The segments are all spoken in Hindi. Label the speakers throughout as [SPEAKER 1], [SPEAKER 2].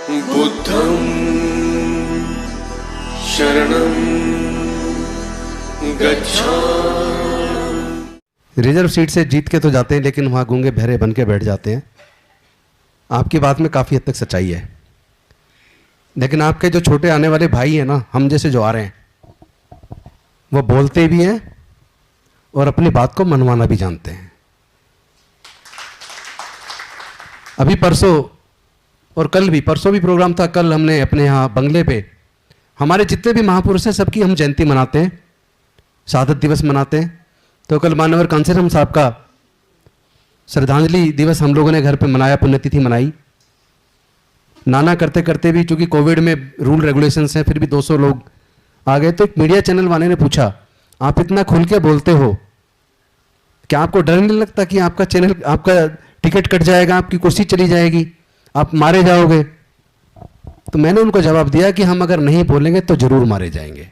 [SPEAKER 1] बुद्धं शरणं गच्छामि।
[SPEAKER 2] रिजर्व सीट से जीत के तो जाते हैं, लेकिन वहाँ गूंगे बहरे बन के बैठ जाते हैं। आपकी बात में काफ़ी हद तक सच्चाई है, लेकिन आपके जो छोटे आने वाले भाई हैं ना, हम जैसे जो आ रहे हैं, वो बोलते भी हैं और अपनी बात को मनवाना भी जानते हैं। अभी परसों और कल भी, परसों भी प्रोग्राम था, कल हमने अपने यहाँ बंगले पे हमारे जितने भी महापुरुष हैं सबकी हम जयंती मनाते हैं, शहादत दिवस मनाते हैं। तो कल मानवर कांसीराम साहब का श्रद्धांजलि दिवस हम लोगों ने घर पे मनाया, पुण्यतिथि मनाई। नाना करते करते भी, चूंकि कोविड में रूल रेगुलेशंस हैं, फिर भी 200 लोग आ गए। तो एक मीडिया चैनल वाले ने पूछा, आप इतना खुल के बोलते हो, क्या आपको डर नहीं लगता कि आपका चैनल, आपका टिकट कट जाएगा, आपकी कुर्सी चली जाएगी, आप मारे जाओगे? तो मैंने उनको जवाब दिया कि हम अगर नहीं बोलेंगे तो जरूर मारे जाएंगे।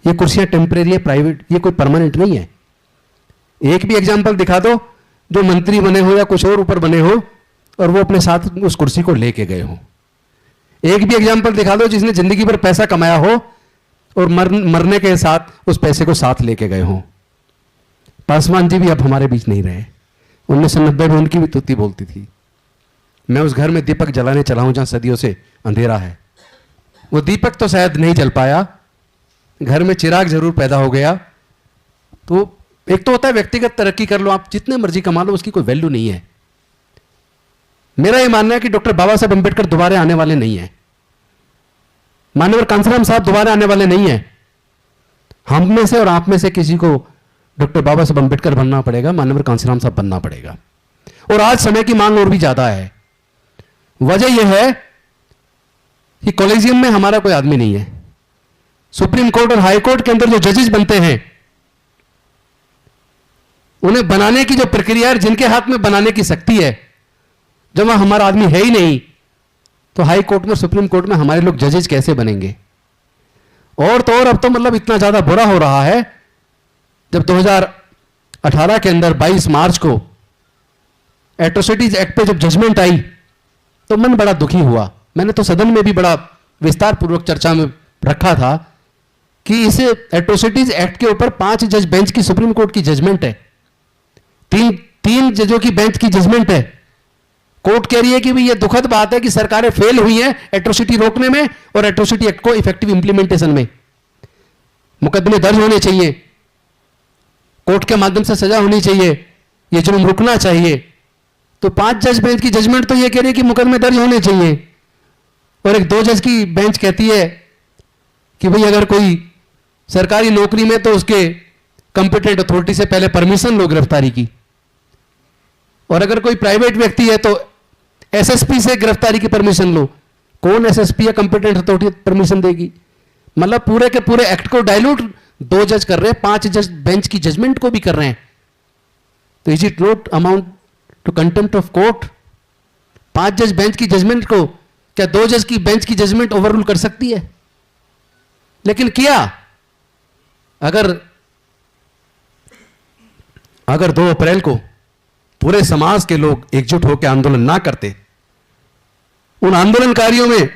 [SPEAKER 2] ये कुर्सियां टेम्परेरी है, प्राइवेट, ये कोई परमानेंट नहीं है। एक भी एग्जाम्पल दिखा दो जो मंत्री बने हो या कुछ और ऊपर बने हो और वो अपने साथ उस कुर्सी को लेके गए हो। एक भी एग्जाम्पल दिखा दो जिसने जिंदगी भर पैसा कमाया हो और मरने के साथ उस पैसे को साथ लेके गए हो। पासवान जी भी अब हमारे बीच नहीं रहे। 1990 में उनकी भी तुत्ती बोलती थी। मैं उस घर में दीपक जलाने चला हूं जहां सदियों से अंधेरा है। वो दीपक तो शायद नहीं जल पाया, घर में चिराग जरूर पैदा हो गया। तो एक तो होता है व्यक्तिगत तरक्की कर लो, आप जितने मर्जी कमा लो, उसकी कोई वैल्यू नहीं है। मेरा यह मानना है कि डॉक्टर बाबा साहब अंबेडकर दोबारा आने वाले नहीं है, मानवर कांसीराम साहब दोबारा आने वाले नहीं है। हम में से और आप में से किसी को डॉक्टर बाबा साहब अंबेडकर बनना पड़ेगा, मानवर कांसीराम साहब बनना पड़ेगा। और आज समय की मांग और भी ज्यादा है। वजह यह है कि कॉलेजियम में हमारा कोई आदमी नहीं है। सुप्रीम कोर्ट और हाई कोर्ट के अंदर जो जजेस बनते हैं, उन्हें बनाने की जो प्रक्रिया है, जिनके हाथ में बनाने की शक्ति है, जब वहां हमारा आदमी है ही नहीं, तो हाई कोर्ट में, सुप्रीम कोर्ट में हमारे लोग जजेस कैसे बनेंगे? और तो और अब तो मतलब इतना ज्यादा बुरा हो रहा है, जब 2018 के अंदर 22 मार्च को एट्रोसिटीज एक्ट पे जब जजमेंट आई, तो मन बड़ा दुखी हुआ। मैंने तो सदन में भी बड़ा विस्तार पूर्वक चर्चा में रखा था कि इस एट्रोसिटीज एक्ट के ऊपर 5 जज बेंच की सुप्रीम कोर्ट की जजमेंट है, तीन जजों की बेंच की जजमेंट है। कोर्ट कह रही है कि भाई ये दुखद बात है कि सरकारें फेल हुई हैं एट्रोसिटी रोकने में और एट्रोसिटी एक्ट को इफेक्टिव इंप्लीमेंटेशन में। मुकदमे दर्ज होने चाहिए, कोर्ट के माध्यम से सजा होनी चाहिए, ये जुर्म रुकना चाहिए। तो 5 जज बेंच की जजमेंट तो ये कह रही है कि मुकदमे दर्ज होने चाहिए, और एक 2 जज की बेंच कहती है कि भाई अगर कोई सरकारी नौकरी में तो उसके कंपिटेंट अथॉरिटी से पहले परमिशन लो गिरफ्तारी की, और अगर कोई प्राइवेट व्यक्ति है तो एसएसपी से गिरफ्तारी की परमिशन लो। कौन एसएसपी या कंपिटेंट अथॉरिटी परमिशन देगी? मतलब पूरे के पूरे एक्ट को डायलूट 2 जज कर रहे हैं, 5 जज बेंच की जजमेंट को भी कर रहे हैं। तो is it not amount to contempt of court? 5 जज बेंच की जजमेंट को क्या 2 जज की बेंच की जजमेंट ओवररूल कर सकती है? लेकिन किया। अगर 2 अप्रैल को पूरे समाज के लोग एकजुट होकर आंदोलन ना करते, उन आंदोलनकारियों में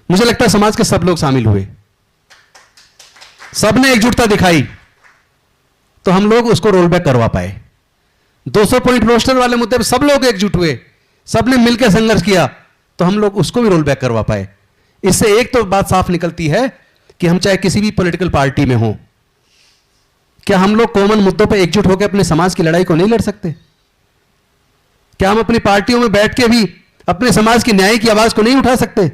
[SPEAKER 2] मुझे लगता है समाज के सब लोग शामिल हुए, सबने एकजुटता दिखाई, तो हम लोग उसको रोल बैक करवा पाए। 200 पॉइंट रोस्टर वाले मुद्दे पर सब लोग एकजुट हुए, सबने मिलकर संघर्ष किया, तो हम लोग उसको भी रोल बैक करवा पाए। इससे एक तो बात साफ निकलती है कि हम चाहे किसी भी पॉलिटिकल पार्टी में हो, क्या हम लोग कॉमन मुद्दों पर एकजुट होकर अपने समाज की लड़ाई को नहीं लड़ सकते? क्या हम अपनी पार्टियों में बैठ के भी अपने समाज की न्याय की आवाज को नहीं उठा सकते?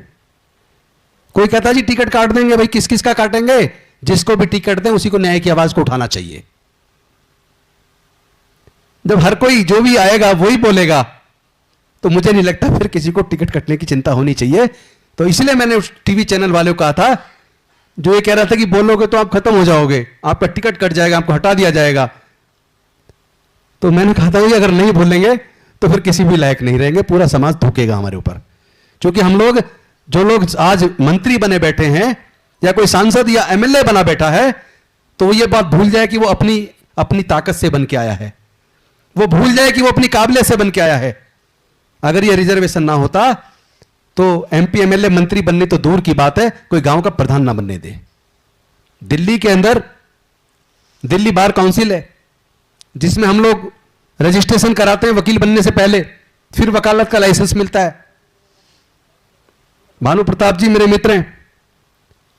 [SPEAKER 2] कोई कहता जी टिकट काट देंगे, भाई किस किस का काटेंगे? जिसको भी टिकट दें उसी को न्याय की आवाज को उठाना चाहिए। जब हर कोई जो भी आएगा वही बोलेगा, तो मुझे नहीं लगता फिर किसी को टिकट कटने की चिंता होनी चाहिए। तो इसलिए मैंने उस टीवी चैनल वाले को कहा था, जो ये कह रहा था कि बोलोगे तो आप खत्म हो जाओगे, आपका टिकट कट जाएगा, आपको हटा दिया जाएगा, तो मैंने कहा था कि अगर नहीं बोलेंगे तो फिर किसी भी लायक नहीं रहेंगे, पूरा समाज थूकेगा हमारे ऊपर। क्योंकि हम लोग, जो लोग आज मंत्री बने बैठे हैं या कोई सांसद या एमएलए बना बैठा है, तो वो ये बात भूल जाए कि वो अपनी ताकत से बन के आया है, वो भूल जाए कि वो अपनी काबिलियत से बन के आया है। अगर ये रिजर्वेशन ना होता तो एमपी एमएलए मंत्री बनने तो दूर की बात है, कोई गांव का प्रधान ना बनने दे। दिल्ली के अंदर दिल्ली बार काउंसिल है, जिसमें हम लोग रजिस्ट्रेशन कराते हैं वकील बनने से पहले, फिर वकालत का लाइसेंस मिलता है। भानु प्रताप जी मेरे मित्र हैं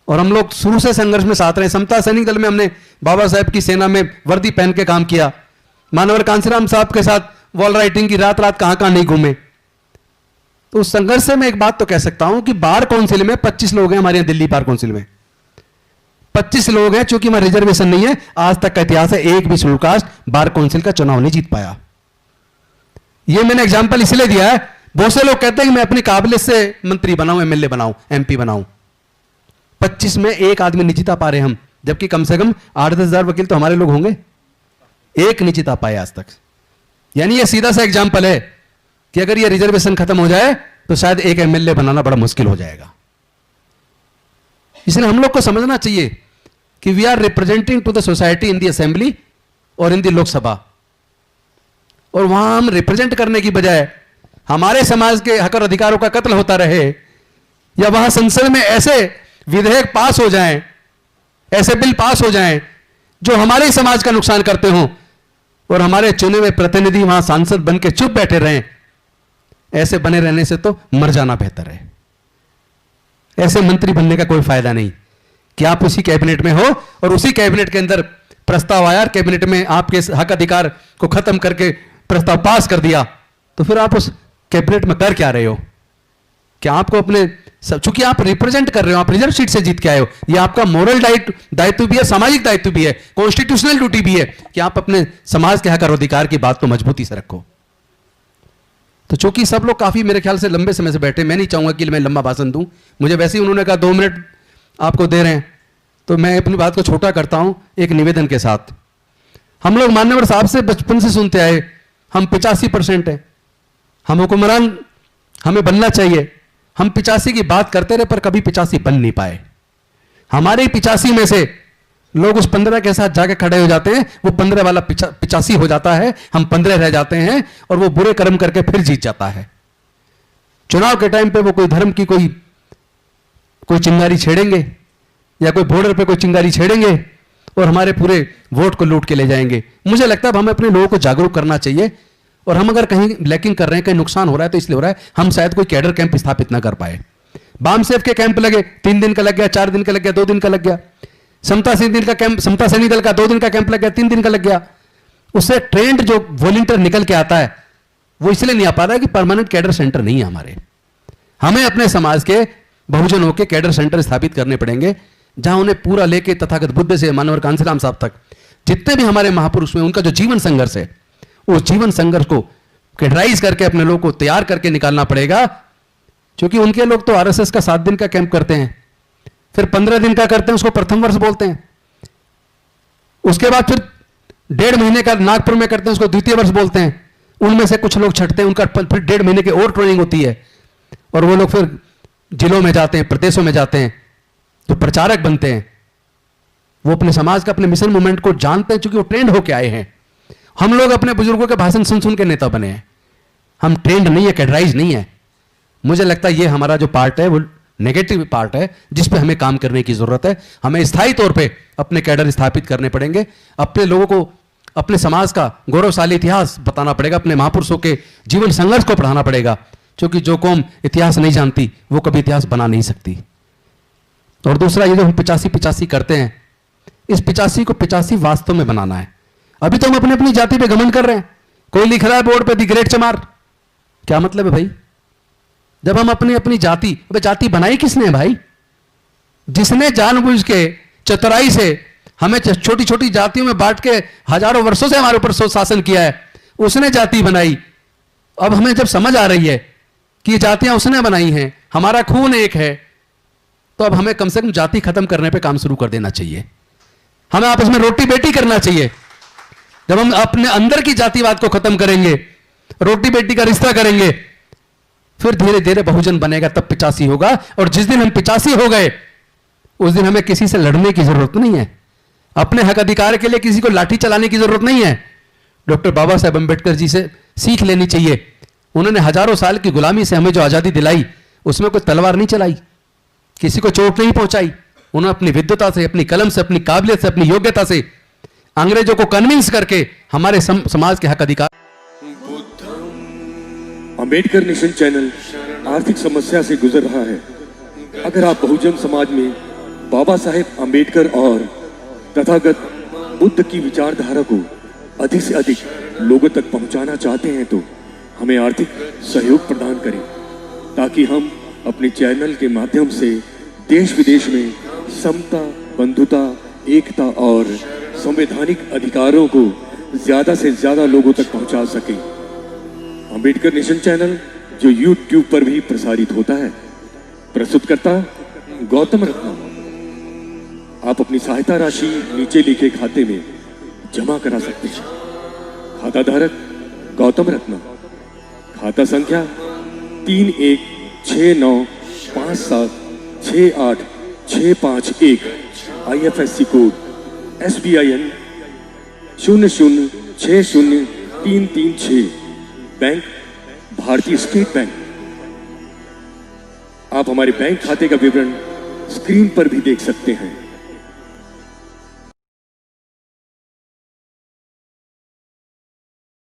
[SPEAKER 2] और हम लोग शुरू से संघर्ष में साथ रहे। समता सैनिक दल में हमने बाबा साहब की सेना में वर्दी पहन के काम किया। मानवर कांसीराम साहब के साथ वॉल राइटिंग की रात रात कहां कहां नहीं घूमे। तो उस संघर्ष से मैं एक बात तो कह सकता हूं कि बार काउंसिल में 25 लोग हैं, हमारे यहां दिल्ली बार काउंसिल में 25 लोग हैं। चूंकि हमारा रिजर्वेशन नहीं है, आज तक का इतिहास है, एक भी शेड्यूल कास्ट बार काउंसिल का चुनाव नहीं जीत पाया। यह मैंने एग्जाम्पल इसलिए दिया है, बहुत से लोग कहते हैं कि मैं अपनी काबिलियत से मंत्री बनाऊं, एमएलए बनाऊं, एमपी बनाऊं। 25 में एक आदमी नहीं जीता पा रहे हम, जबकि कम से कम 8-10 हजार वकील तो हमारे लोग होंगे, एक नहीं जीता पाए आज तक। यानी यह सीधा सा एग्जाम्पल है कि अगर यह रिजर्वेशन खत्म हो जाए तो शायद एक एमएलए बनाना बड़ा मुश्किल हो जाएगा। इसलिए हम लोग को समझना चाहिए कि we are representing to the society in the assembly और इन द लोकसभा, और वहां हम रिप्रेजेंट करने की बजाय हमारे समाज के हक और अधिकारों का कत्ल होता रहे, या वहां संसद में ऐसे विधेयक पास हो जाएं, ऐसे बिल पास हो जाएं जो हमारे समाज का नुकसान करते हों, और हमारे चुने हुए प्रतिनिधि वहां सांसद बन के चुप बैठे रहें, ऐसे बने रहने से तो मर जाना बेहतर है। ऐसे मंत्री बनने का कोई फायदा नहीं कि आप उसी कैबिनेट में हो और उसी कैबिनेट के अंदर प्रस्ताव आया, कैबिनेट में आपके हक अधिकार को खत्म करके प्रस्ताव पास कर दिया, तो फिर आप उस कैबिनेट में कर क्या रहे हो? क्या आपको अपने, चूंकि आप रिप्रेजेंट कर रहे हो, आप रिजर्व सीट से जीत के आए हो, ये आपका मोरल दायित्व भी है, सामाजिक दायित्व भी है, कॉन्स्टिट्यूशनल ड्यूटी भी है कि आप अपने समाज के हक और अधिकार की बात को मजबूती से रखो। तो चूंकि सब लोग काफी मेरे ख्याल से लंबे समय से बैठे, मैं नहीं चाहूंगा कि मैं लंबा भाषण दूं, मुझे वैसे ही उन्होंने कहा 2 मिनट आपको दे रहे हैं, तो मैं अपनी बात को छोटा करता हूं एक निवेदन के साथ। हम लोग मान्यवर साहब से बचपन से सुनते आए, हम 85% हैं, हम हुक्मरान हमें बनना चाहिए। हम 85 की बात करते रहे पर कभी 85 बन नहीं पाए। हमारे 85 में से लोग उस 15 के साथ जाके खड़े हो जाते हैं, वो 15 वाला 85 हो जाता है, हम 15 रह जाते हैं, और वो बुरे कर्म करके फिर जीत जाता है। चुनाव के टाइम पे वो कोई धर्म की कोई चिंगारी छेड़ेंगे, या कोई बॉर्डर पे कोई चिंगारी छेड़ेंगे और हमारे पूरे वोट को लूट के ले जाएंगे। मुझे लगता है हमें अपने लोगों को जागरूक करना चाहिए, और हम अगर कहीं लैकिंग कर रहे हैं, कहीं नुकसान हो रहा है, तो इसलिए हो रहा है हम शायद कोई कैडर कैंप स्थापित ना कर पाए। बामसेफ के कैंप लगे, 3 दिन का लग गया, 4 दिन का लग गया, 2 दिन का लग गया। समता सैनिक दल का 2 दिन का कैंप लग गया, 3 दिन का लग गया। उससे ट्रेंड जो वॉलंटियर निकल के आता है वो इसलिए नहीं आ पा रहा है कि परमानेंट कैडर सेंटर नहीं है हमारे। हमें अपने समाज के बहुजनों के कैडर सेंटर स्थापित करने पड़ेंगे, जहां उन्हें पूरा लेके तथागत बुद्ध से मानवर कांसीराम साहब तक जितने भी हमारे महापुरुष हुए, उनका जो जीवन संघर्ष है, उस जीवन संघर्ष को कैडराइज करके अपने लोगों को तैयार करके निकालना पड़ेगा। क्योंकि उनके लोग तो आरएसएस का 7 दिन का कैंप करते हैं, फिर 15 दिन का करते हैं, उसको प्रथम वर्ष बोलते हैं। उसके बाद फिर 1.5 महीने का नागपुर में करते हैं, उसको द्वितीय वर्ष बोलते हैं। उनमें से कुछ लोग छटते हैं, उनका फिर 1.5 महीने की और ट्रेनिंग होती है, और वो लोग फिर जिलों में जाते हैं, प्रदेशों में जाते हैं, तो प्रचारक बनते हैं। वो अपने समाज का, अपने मिशन मूवमेंट को जानते हैं, क्योंकि वो ट्रेंड होके आए हैं। हम लोग अपने बुजुर्गों के भाषण सुन सुन के नेता बने हैं, हम ट्रेंड नहीं है, कैडराइज नहीं है। मुझे लगता है ये हमारा जो पार्ट है वो नेगेटिव पार्ट है, जिस पे हमें काम करने की जरूरत है। हमें स्थायी तौर पे अपने कैडर स्थापित करने पड़ेंगे, अपने लोगों को अपने समाज का गौरवशाली इतिहास बताना पड़ेगा, अपने महापुरुषों के जीवन संघर्ष को पढ़ाना पड़ेगा। क्योंकि जो कौम इतिहास नहीं जानती वो कभी इतिहास बना नहीं सकती। और दूसरा, ये जो हम 85 करते हैं, इस 85 को 85 वास्तव में बनाना है। अभी तो हम अपनी अपनी जाति पे घमंड कर रहे हैं। कोई लिख रहा है बोर्ड पे दी ग्रेट चमार, क्या मतलब है भाई? जब हम अपनी अपनी जाति, अबे जाति बनाई किसने है भाई? जिसने जानबूझ के चतुराई से हमें छोटी छोटी जातियों में बांट के हजारों वर्षों से हमारे ऊपर शासन किया है, उसने जाति बनाई। अब हमें जब समझ आ रही है कि ये जातियां उसने बनाई हैं, हमारा खून एक है, तो अब हमें कम से कम जाति खत्म करने पे काम शुरू कर देना चाहिए। हमें आपस में रोटी बेटी करना चाहिए। जब हम अपने अंदर की जातिवाद को खत्म करेंगे, रोटी बेटी का रिश्ता करेंगे, फिर धीरे धीरे बहुजन बनेगा, तब 85 होगा। और जिस दिन हम 85 हो गए, उस दिन हमें किसी से लड़ने की जरूरत नहीं है। अपने हक अधिकार के लिए किसी को लाठी चलाने की जरूरत नहीं है। डॉक्टर बाबा साहेब अंबेडकर जी से सीख लेनी चाहिए। उन्होंने हजारों साल की गुलामी से हमें जो आजादी दिलाई, उसमें कोई तलवार नहीं चलाई, किसी को चोट नहीं पहुंचाई। उन्होंने अपनी विद्वता से, अपनी कलम से, अपनी काबिलियत से, अपनी योग्यता से अंग्रेजों को कन्विंस करके हमारे समाज के हक अधिकार।
[SPEAKER 3] अंबेडकर नेशन चैनल आर्थिक समस्या से गुजर रहा है। अगर आप बहुजन समाज में बाबा साहेब अंबेडकर और तथागत बुद्ध की विचारधारा को अधिक से अधिक लोगों तक पहुंचाना चाहते हैं तो हमें आर्थिक सहयोग प्रदान करें, ताकि हम अपने चैनल के माध्यम से देश विदेश में समता, बंधुता, एकता और संवैधानिक अधिकारों को ज्यादा से ज्यादा लोगों तक पहुंचा सकें। अंबेडकर नेशन चैनल जो YouTube पर भी प्रसारित होता है, प्रस्तुतकर्ता गौतम रत्नम। आप अपनी सहायता राशि नीचे लिखे खाते में जमा करा सकते हैं। खाता धारक गौतम रत्नम। खाता संख्या 3169576865 IFSC कोड SBIN 0060336। बैंक भारतीय स्टेट बैंक। आप हमारे बैंक खाते का विवरण स्क्रीन पर भी देख सकते हैं।